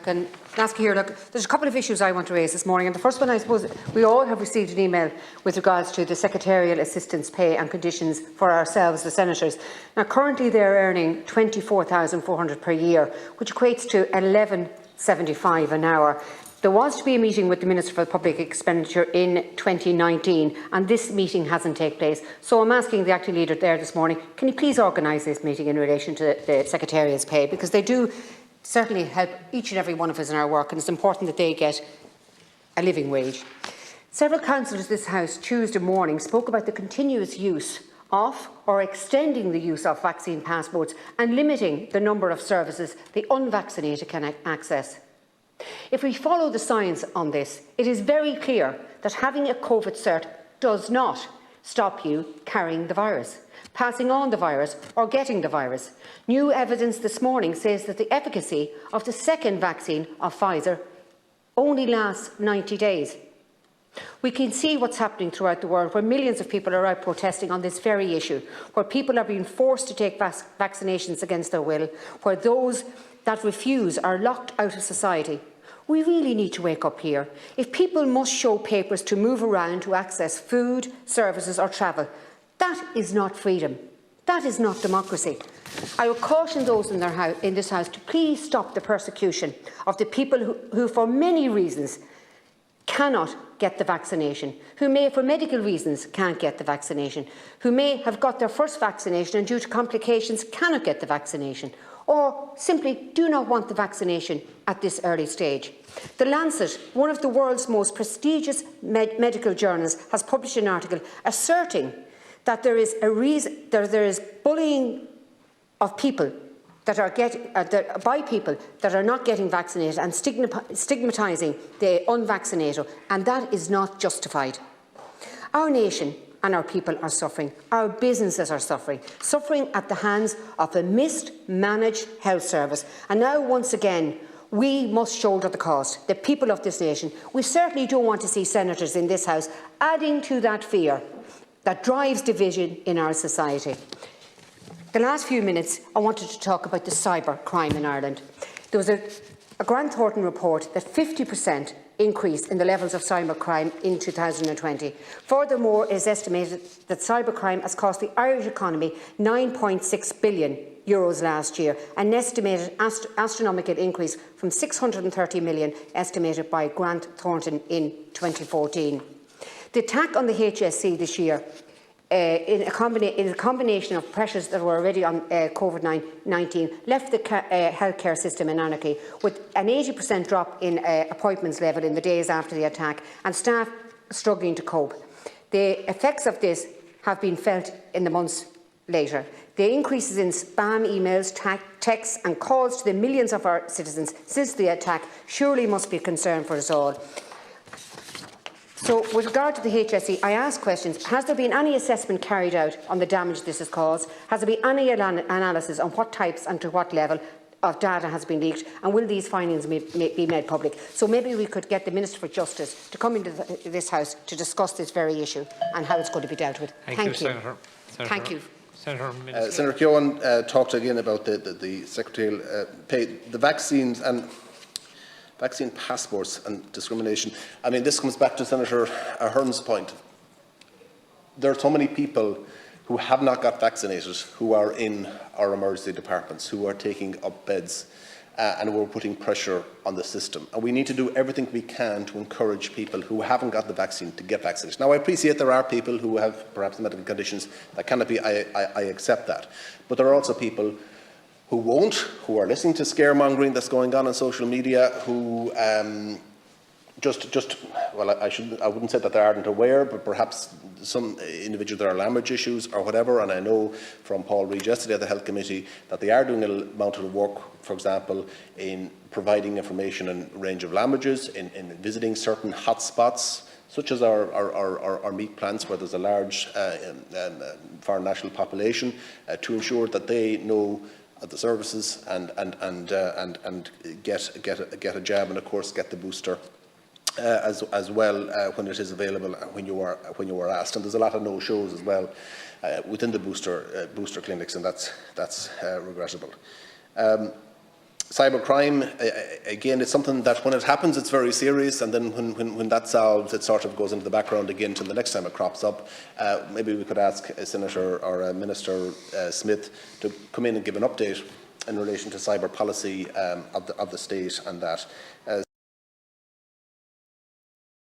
can ask you here, look, there's a couple of issues I want to raise this morning. And the first one, I suppose, we all have received an email with regards to the secretarial assistance pay and conditions for ourselves, the senators. Now, currently they're earning $24,400 per year, which equates to $11.75 an hour. There was to be a meeting with the Minister for Public Expenditure in 2019, and this meeting hasn't taken place. So I'm asking the acting leader there this morning, can you please organise this meeting in relation to the secretariat's pay? Because they do certainly help each and every one of us in our work, and it's important that they get a living wage. Several councillors of this House Tuesday morning spoke about the continuous use of or extending the use of vaccine passports and limiting the number of services the unvaccinated can access. If we follow the science on this, it is very clear that having a COVID cert does not stop you carrying the virus, passing on the virus or getting the virus. New evidence this morning says that the efficacy of the second vaccine of Pfizer only lasts 90 days. We can see what's happening throughout the world, where millions of people are out protesting on this very issue, where people are being forced to take vaccinations against their will, where those that refuse are locked out of society. We really need to wake up here. If people must show papers to move around to access food, services or travel, that is not freedom. That is not democracy. I would caution those in this House to please stop the persecution of the people who for many reasons cannot get the vaccination, who may, for medical reasons, can't get the vaccination, who may have got their first vaccination and due to complications cannot get the vaccination, or simply do not want the vaccination at this early stage. The Lancet, one of the world's most prestigious medical journals, has published an article asserting that there is bullying of people that are by people that are not getting vaccinated and stigmatising the unvaccinated, and that is not justified. Our nation and our people are suffering. Our businesses are suffering at the hands of a mismanaged health service. And now, once again, we must shoulder the cost, the people of this nation. We certainly don't want to see senators in this House adding to that fear that drives division in our society. The last few minutes, I wanted to talk about the cyber crime in Ireland. There was a Grant Thornton report that 50% increase in the levels of cybercrime in 2020. Furthermore, it is estimated that cybercrime has cost the Irish economy €9.6 billion last year, an estimated astronomical increase from €630 million estimated by Grant Thornton in 2014. The attack on the HSE this year, in a combination of pressures that were already on COVID-19, left the healthcare system in anarchy, with an 80% drop in appointments level in the days after the attack, and staff struggling to cope. The effects of this have been felt in the months later. The increases in spam emails, texts and calls to the millions of our citizens since the attack surely must be a concern for us all. So, with regard to the HSE, I ask questions. Has there been any assessment carried out on the damage this has caused? Has there been any analysis on what types and to what level of data has been leaked? And will these findings be made public? So maybe we could get the Minister for Justice to come into this House to discuss this very issue and how it's going to be dealt with. Thank you. Senator. Thank you. Senator Keogan talked again about the secretarial pay, the vaccines and vaccine passports and discrimination. I mean, this comes back to Senator Ahern's point. There are so many people who have not got vaccinated who are in our emergency departments, who are taking up beds, and we're putting pressure on the system. And we need to do everything we can to encourage people who haven't got the vaccine to get vaccinated. Now, I appreciate there are people who have perhaps medical conditions that cannot be, I accept that. But there are also people who won't, who are listening to scaremongering that's going on social media, who well, I wouldn't say that they aren't aware, but perhaps some individuals, there are language issues or whatever, and I know from Paul Reid yesterday at the Health Committee that they are doing a amount of work, for example, in providing information in a range of languages, in visiting certain hotspots, such as our meat plants where there's a large foreign national population, to ensure that they know the services and get a jab and of course get the booster as well when it is available and when you are asked. And there's a lot of no-shows as well within the booster clinics, and that's regrettable. Cybercrime, again, it's something that when it happens, it's very serious, and then when that's solved, it sort of goes into the background again till the next time it crops up. Maybe we could ask a Senator or a Minister Smith to come in and give an update in relation to cyber policy of the state and that.